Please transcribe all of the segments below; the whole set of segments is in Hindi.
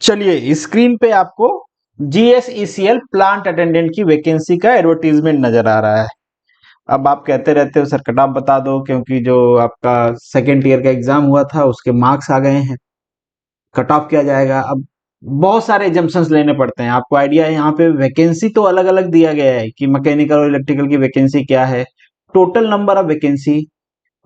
चलिए स्क्रीन पे आपको GSECL प्लांट अटेंडेंट की वैकेंसी का एडवर्टीजमेंट नजर आ रहा है। अब आप कहते रहते हो सर कट ऑफ बता दो, क्योंकि जो आपका सेकेंड ईयर का एग्जाम हुआ था उसके मार्क्स आ गए हैं, कट ऑफ किया जाएगा। अब बहुत सारे एजम्पशंस लेने पड़ते हैं। आपको आइडिया है, यहाँ पे वैकेंसी तो अलग अलग दिया गया है कि मैकेनिकल और इलेक्ट्रिकल की वैकेंसी क्या है, टोटल नंबर ऑफ वैकेंसी।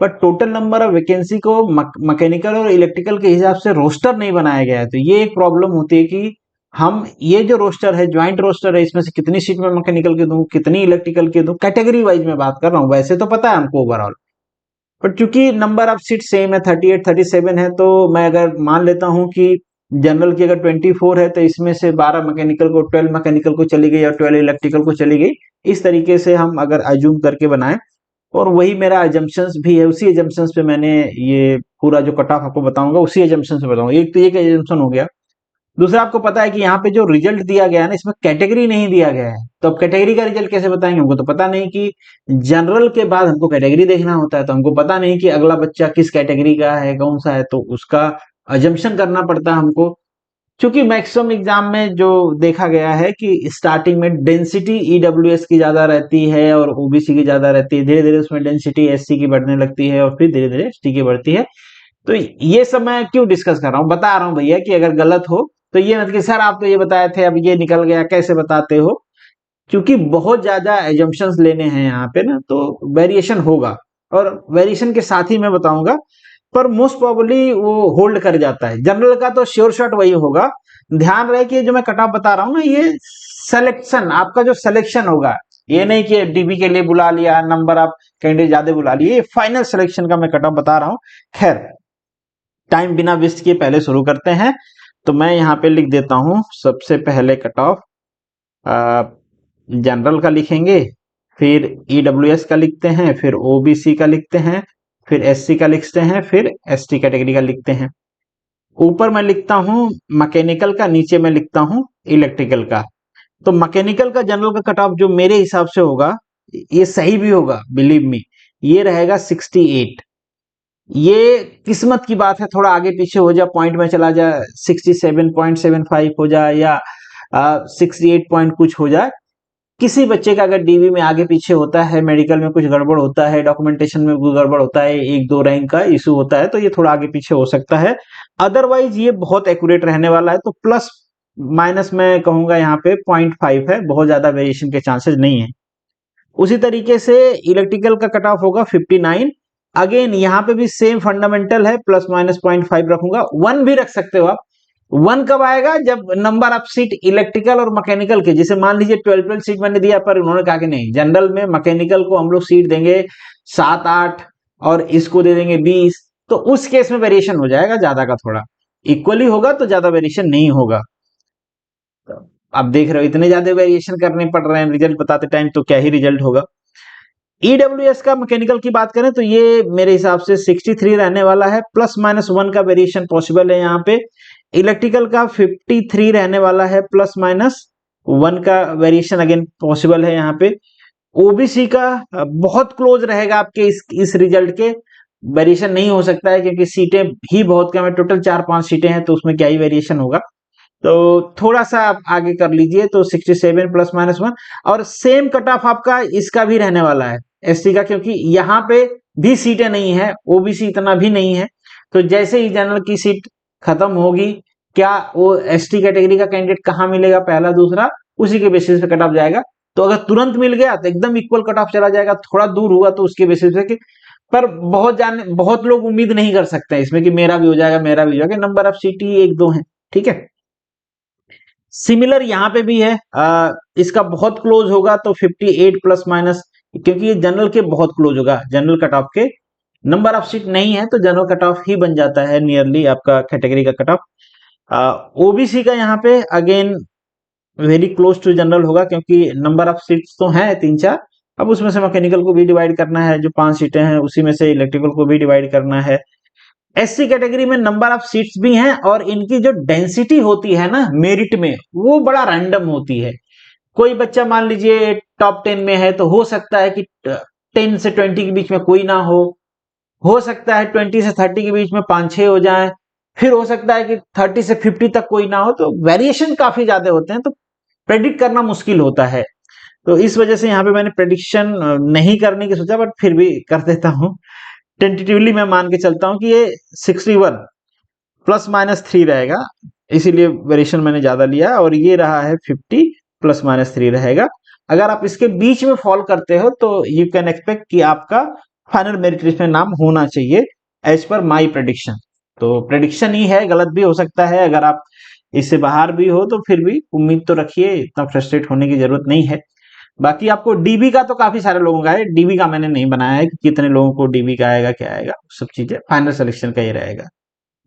पर टोटल नंबर ऑफ वैकेंसी को मैकेनिकल और इलेक्ट्रिकल के हिसाब से रोस्टर नहीं बनाया गया है। तो ये एक प्रॉब्लम होती है कि हम ये जो रोस्टर है, ज्वाइंट रोस्टर है, इसमें से कितनी सीट में मैकेनिकल की दूं, कितनी इलेक्ट्रिकल की दूं, कैटेगरी वाइज में बात कर रहा हूँ। वैसे तो पता है हमको ओवरऑल, पर चूंकि नंबर ऑफ सीट सेम है, 38 37 है, तो मैं अगर मान लेता हूं कि जनरल की अगर 24 है तो इसमें से 12 मैकेनिकल को, 12 मैकेनिकल को चली गई और 12 इलेक्ट्रिकल को चली गई। इस तरीके से हम अगर अज्यूम करके बनाएं, और वही मेरा एजम्पशंस भी है, उसी एजम्पशंस पे मैंने ये पूरा जो कट ऑफ आपको बताऊंगा उसी एजम्पशन से बताऊंगा। एक तो ये एजम्पशन हो गया। दूसरा, आपको पता है कि यहाँ पे जो रिजल्ट दिया गया है ना, इसमें कैटेगरी नहीं दिया गया है। तो अब कैटेगरी का रिजल्ट कैसे बताएंगे? हमको तो पता नहीं कि जनरल के बाद हमको कैटेगरी देखना होता है, तो हमको पता नहीं कि अगला बच्चा किस कैटेगरी का है, कौन सा है, तो उसका अजम्पशन करना पड़ता है हमको। क्योंकि मैक्सिमम एग्जाम में जो देखा गया है कि स्टार्टिंग में डेंसिटी ईडब्ल्यूएस की ज्यादा रहती है और ओबीसी की ज्यादा रहती है, धीरे धीरे उसमें डेंसिटी एससी की बढ़ने लगती है और फिर धीरे धीरे एसटी की बढ़ती है। तो ये सब मैं क्यों डिस्कस कर रहा हूँ, बता रहा हूँ भैया कि अगर गलत हो तो ये मत कि सर आप तो ये बताए थे अब ये निकल गया, कैसे बताते हो। क्योंकि बहुत ज्यादा एजम्पशंस लेने हैं यहाँ पे ना, तो वेरिएशन होगा, और वेरिएशन के साथ ही मैं बताऊंगा। पर मोस्ट प्रोबेबली वो होल्ड कर जाता है। जनरल का तो श्योर शॉट वही होगा। ध्यान रहे कि जो मैं कट ऑफ बता रहा हूँ ना, ये सिलेक्शन, आपका जो सिलेक्शन होगा, ये नहीं कि डीबी के लिए बुला लिया, नंबर ऑफ कैंडिडेट ज्यादा बुला लिए, ये फाइनल सिलेक्शन का मैं कट ऑफ बता रहा हूँ। खैर, टाइम बिना वेस्ट किए पहले शुरू करते हैं। तो मैं यहाँ पे लिख देता हूँ सबसे पहले कट ऑफ जनरल का लिखेंगे, फिर ईडब्ल्यूएस का लिखते हैं, फिर ओबीसी का लिखते हैं, फिर एससी का लिखते हैं, फिर एसटी कैटेगरी का लिखते हैं। ऊपर मैं लिखता हूं मैकेनिकल का, नीचे मैं लिखता हूं इलेक्ट्रिकल का। तो मैकेनिकल का जनरल का कट ऑफ जो मेरे हिसाब से होगा, ये सही भी होगा, बिलीव मी, ये रहेगा 68। ये किस्मत की बात है, थोड़ा आगे पीछे हो जाए, पॉइंट में चला जाए, 67.75 हो जाए या 68 पॉइंट कुछ हो जाए। किसी बच्चे का अगर डीवी में आगे पीछे होता है, मेडिकल में कुछ गड़बड़ होता है, डॉक्यूमेंटेशन में कुछ गड़बड़ होता है, एक दो रैंक का इशू होता है, तो ये थोड़ा आगे पीछे हो सकता है। अदरवाइज ये बहुत एक्यूरेट रहने वाला है। तो प्लस माइनस मैं कहूंगा यहाँ पे 0.5 है, बहुत ज्यादा वेरिएशन के चांसेस नहीं है। उसी तरीके से इलेक्ट्रिकल का कट ऑफ होगा 59। अगेन यहाँ पे भी सेम फंडामेंटल है, प्लस माइनस 0.5 रखूंगा। 1 भी रख सकते हो आप। 1 कब आएगा? जब नंबर ऑफ सीट इलेक्ट्रिकल और मैकेनिकल के, जैसे मान लीजिए 12 सीट मैंने दिया, पर उन्होंने कहा कि नहीं, जनरल में मैकेनिकल को हम लोग सीट देंगे 7 8 और इसको दे देंगे 20, तो उस केस में वेरिएशन हो जाएगा ज्यादा का। थोड़ा इक्वली होगा तो ज्यादा वेरिएशन नहीं होगा। आप देख रहे हो इतने ज्यादा वेरिएशन करने पड़ रहे हैं रिजल्ट बताते टाइम, तो क्या ही रिजल्ट होगा। ईडब्ल्यूएस का मैकेनिकल की बात करें तो ये मेरे हिसाब से 63 रहने वाला है, प्लस माइनस 1 का वेरिएशन पॉसिबल है यहाँ पे। इलेक्ट्रिकल का 53 रहने वाला है, प्लस माइनस 1 का वेरिएशन अगेन पॉसिबल है यहाँ पे। ओबीसी का बहुत क्लोज रहेगा आपके इस रिजल्ट के, वेरिएशन नहीं हो सकता है क्योंकि सीटें ही बहुत कम है, टोटल 4-5 सीटें हैं, तो उसमें क्या ही वेरिएशन होगा। तो थोड़ा सा आप आगे कर लीजिए, तो 67 प्लस माइनस 1। और सेम कट ऑफ आपका इसका भी रहने वाला है, एसटी का, क्योंकि यहाँ पे भी सीटें नहीं है, ओबीसी इतना भी नहीं है। तो जैसे ही जनरल की सीट खत्म होगी, क्या वो एसटी कैटेगरी का कैंडिडेट कहाँ मिलेगा, पहला दूसरा, उसी के बेसिस पे कट ऑफ जाएगा। तो अगर तुरंत मिल गया तो एकदम इक्वल कट ऑफ चला जाएगा, थोड़ा दूर हुआ तो उसके बेसिस पे पर बहुत लोग उम्मीद नहीं कर सकते हैं इसमें कि मेरा भी हो जाएगा, मेरा भी हो जाएगा। नंबर ऑफ सीट ही 1-2 है, ठीक है। सिमिलर यहाँ पे भी है, इसका बहुत क्लोज होगा तो 58 प्लस माइनस, क्योंकि ये जनरल के बहुत क्लोज होगा, जनरल कट ऑफ के। नंबर ऑफ सीट नहीं है तो जनरल कट ऑफ ही बन जाता है नियरली आपका कैटेगरी का कट ऑफ। ओबीसी का यहाँ पे again very close to general होगा, क्योंकि नंबर ऑफ सीट्स तो हैं 3-4, अब उसमें से मैकेनिकल को भी डिवाइड करना है, जो 5 सीटें हैं उसी में से इलेक्ट्रिकल को भी डिवाइड करना है। एससी कैटेगरी में नंबर ऑफ सीट्स भी हैं, और इनकी जो डेंसिटी होती है ना मेरिट में, वो बड़ा रैंडम होती है। कोई बच्चा मान लीजिए टॉप 10 में है, तो हो सकता है कि 10 से 20 के बीच में कोई ना हो सकता है 20 से 30 के बीच में 5-6 हो जाए, फिर हो सकता है कि 30 से 50 तक कोई ना हो, तो वेरिएशन काफी ज्यादा होते हैं, तो प्रेडिक्ट करना मुश्किल होता है। तो इस वजह से यहाँ पे मैंने प्रेडिक्शन नहीं करने की सोचा, बट फिर भी कर देता हूँ। टेंटेटिवली मैं मान के चलता हूँ कि ये 61 +-3 रहेगा, इसीलिए वेरिएशन मैंने ज्यादा लिया, और ये रहा है 50 +-3 रहेगा। अगर आप इसके बीच में फॉल करते हो तो यू कैन एक्सपेक्ट कि आपका फाइनल मेरिट लिस्ट में नाम होना चाहिए एज पर माई प्रेडिक्शन। तो प्रेडिक्शन ही है, गलत भी हो सकता है, अगर आप इससे बाहर भी हो तो फिर भी उम्मीद तो रखिए, इतना फ्रस्ट्रेट होने की जरूरत नहीं है। बाकी आपको डीबी का तो काफी सारे लोगों का है, डीबी का मैंने नहीं बनाया है कि कितने लोगों को डीबी का आएगा, क्या आएगा, सब चीजें फाइनल सिलेक्शन का ही रहेगा।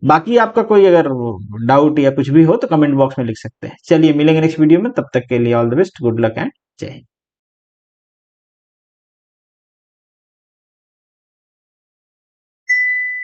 बाकी आपका कोई अगर डाउट या कुछ भी हो तो कमेंट बॉक्स में लिख सकते हैं। चलिए मिलेंगे नेक्स्ट वीडियो में, तब तक के लिए all the best, good luck and जय हिंद।